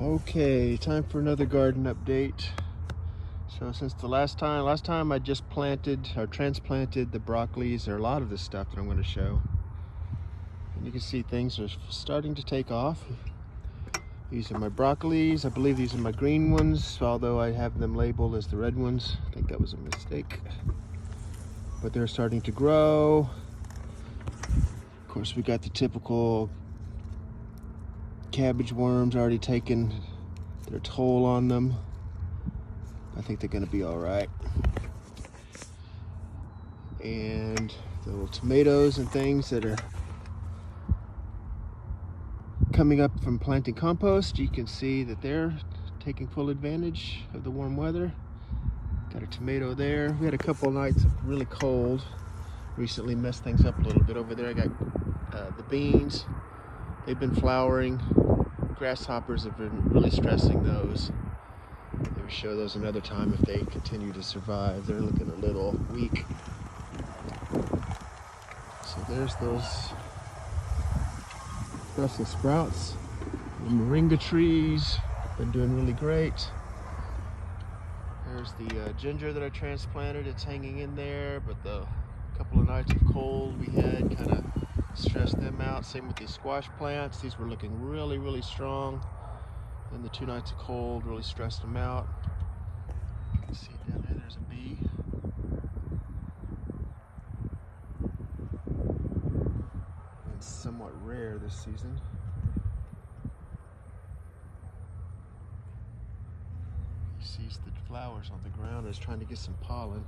Okay, time for another garden update. So since the last time I just planted or transplanted the broccolis, or a lot of this stuff that I'm going to show. And you can see things are starting to take off. These are my broccolis. I believe these are my green ones, although I have them labeled as the red ones. I think that was a mistake. But they're starting to grow. Of course, we got the typical cabbage worms already taking their toll on them. I think they're going to be all right. And the little tomatoes and things that are coming up from planting compost, you can see that they're taking full advantage of the warm weather. Got a tomato there. We had a couple of nights of really cold. Recently messed things up a little bit over there. I got the beans. They've been flowering. Grasshoppers have been really stressing those. Maybe show those another time if they continue to survive. They're looking a little weak. So there's those Brussels sprouts. The moringa trees been doing really great. There's the ginger that I transplanted. It's hanging in there, but the couple of nights of cold we had kind of stressed them out. Same with these squash plants. These were looking really strong. Then the 2 nights of cold really stressed them out. You can see down there, there's a bee. It's somewhat rare this season. He sees the flowers on the ground and is trying to get some pollen.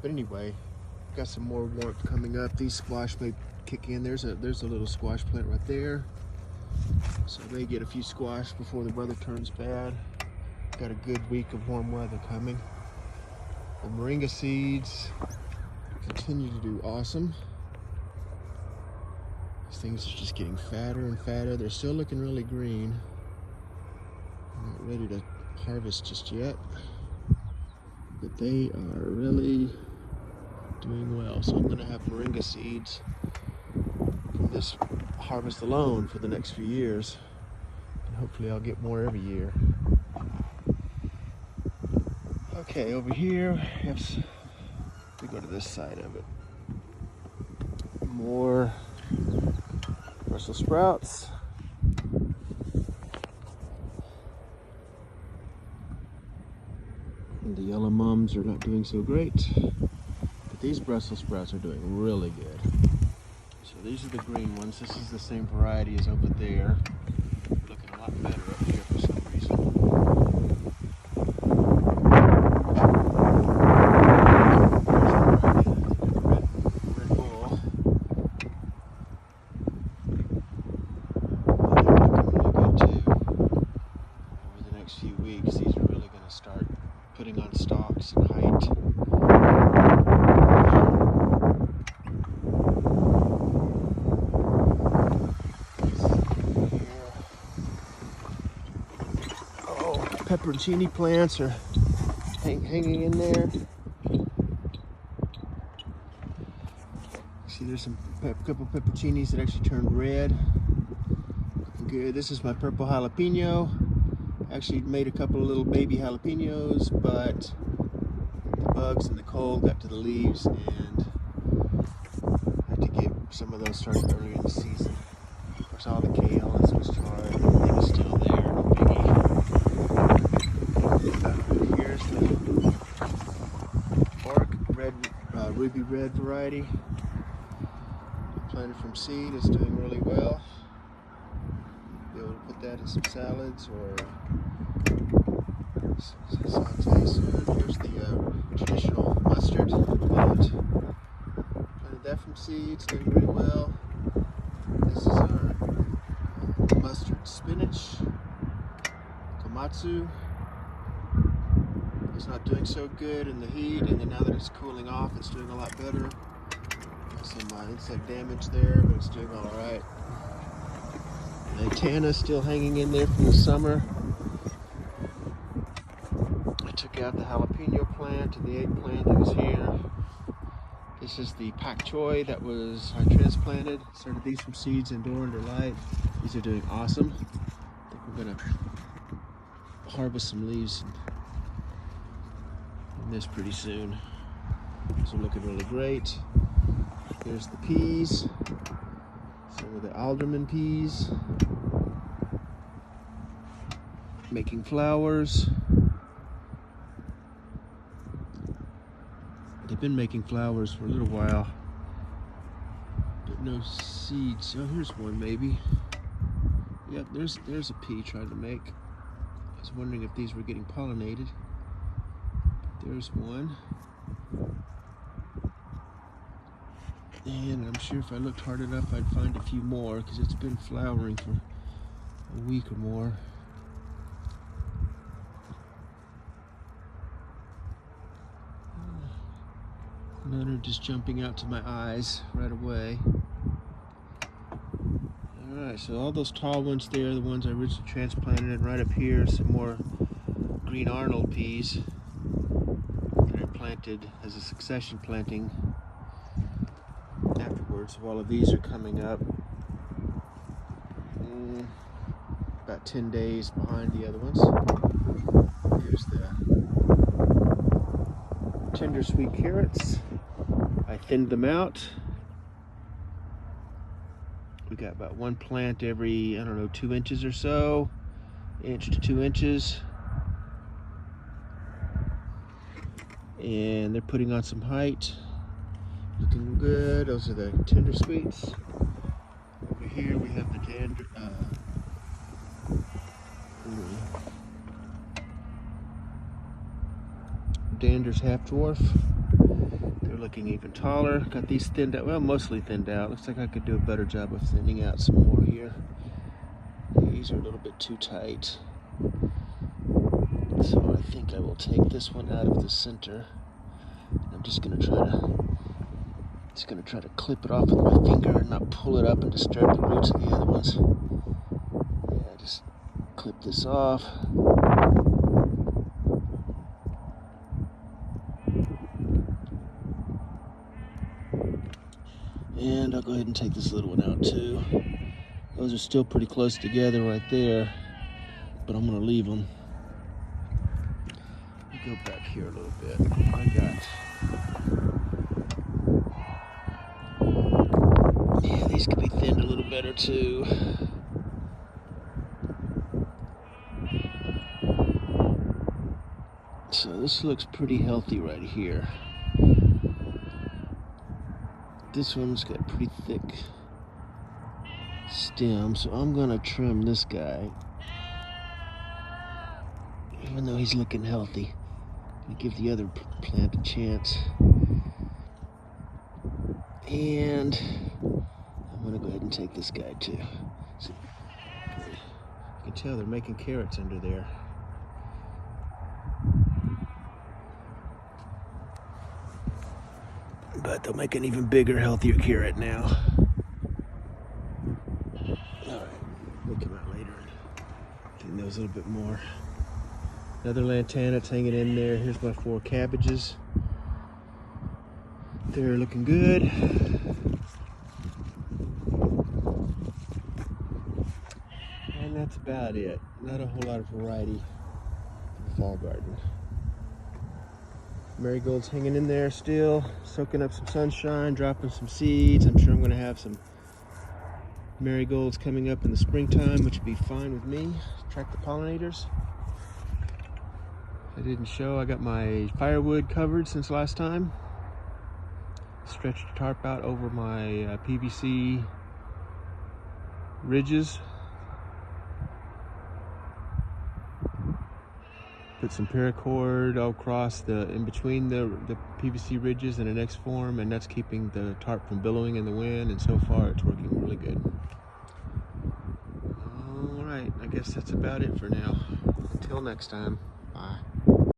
But anyway, got some more warmth coming up. These squash may kick in. There's a little squash plant right there. So I may get a few squash before the weather turns bad. Got a good week of warm weather coming. The moringa seeds continue to do awesome. These things are just getting fatter and fatter. They're still looking really green. I'm not ready to harvest just yet, but they are really doing well. So I'm going to have moringa seeds from this harvest alone for the next few years, and hopefully I'll get more every year. Okay, over here we go to this side of it. More Brussels sprouts. And the yellow mums are not doing so great, but these Brussels sprouts are doing really good. So these are the green ones. This is the same variety as over there. Looking a lot better up here for some reason. Red bull. They're looking really good too. Over the next few weeks, these are really going to start putting on stalks and height. Pepperoncini plants are hanging in there. See, there's some couple pepperoncinis that actually turned red. Looking good. This is my purple jalapeno. Actually made a couple of little baby jalapenos, but the bugs and the cold got to the leaves, and I had to get some of those started earlier in the season. Of course, all the kale and some chard, everything is still there. No biggie. Here's the bark red, ruby red variety. Planted from seed. It's doing really well. Be able to put that in some salads or saute. So here's the traditional mustard plant. Planted that from seeds. Doing really well. This is our mustard spinach. Komatsu. It's not doing so good in the heat, and then now that it's cooling off, it's doing a lot better. Got some insect damage there, but it's doing all right. Lantana still hanging in there from the summer. I took out the jalapeno plant and the eggplant that was here. This is the pak choi that I transplanted. Started these from seeds indoor under light. These are doing awesome. I think we're gonna harvest some leaves in this pretty soon. These are looking really great. There's the peas, some of the alderman peas, making flowers. They've been making flowers for a little while, but no seeds. Oh, here's one maybe. Yep, there's a pea trying to make. I was wondering if these were getting pollinated. There's one. And I'm sure if I looked hard enough, I'd find a few more because it's been flowering for a week or more. None are just jumping out to my eyes right away. Alright, so all those tall ones there are the ones I originally transplanted, and right up here some more green Arnold peas that I planted as a succession planting afterwards. So all of these are coming up about 10 days behind the other ones. Here's the tender sweet carrots. I thinned them out. We got about one plant every, I don't know, 2 inches or so, 1 inch to 2 inches. And they're putting on some height. Looking good. Those are the tender sweets. Over here we have the Dander's half dwarf. They're looking even taller. Got these thinned out, well, mostly thinned out. Looks like I could do a better job of thinning out some more here. These are a little bit too tight. So I think I will take this one out of the center. I'm just gonna try to clip it off with my finger and not pull it up and disturb the roots of the other ones. Yeah, just clip this off. And I'll go ahead and take this little one out too. Those are still pretty close together right there, but I'm gonna leave them. Let me go back here a little bit. Yeah, these could be thinned a little better too. So this looks pretty healthy right here. This one's got pretty thick stem, so I'm gonna trim this guy. Even though he's looking healthy, I'm gonna give the other plant a chance. And I'm gonna go ahead and take this guy too. So, you can tell they're making carrots under there. But they'll make an even bigger, healthier carrot now. Alright, they'll come out later and thin those a little bit more. Another lantana's hanging in there. Here's my 4 cabbages. They're looking good. And that's about it. Not a whole lot of variety in the fall garden. Marigolds hanging in there still, soaking up some sunshine, dropping some seeds. I'm sure I'm going to have some marigolds coming up in the springtime, which would be fine with me. Attract the pollinators. I didn't show, I got my firewood covered since last time. Stretched the tarp out over my PVC ridges. Put some paracord all across in between the PVC ridges and an X-form, and that's keeping the tarp from billowing in the wind, and so far it's working really good. All right, I guess that's about it for now. Until next time, bye.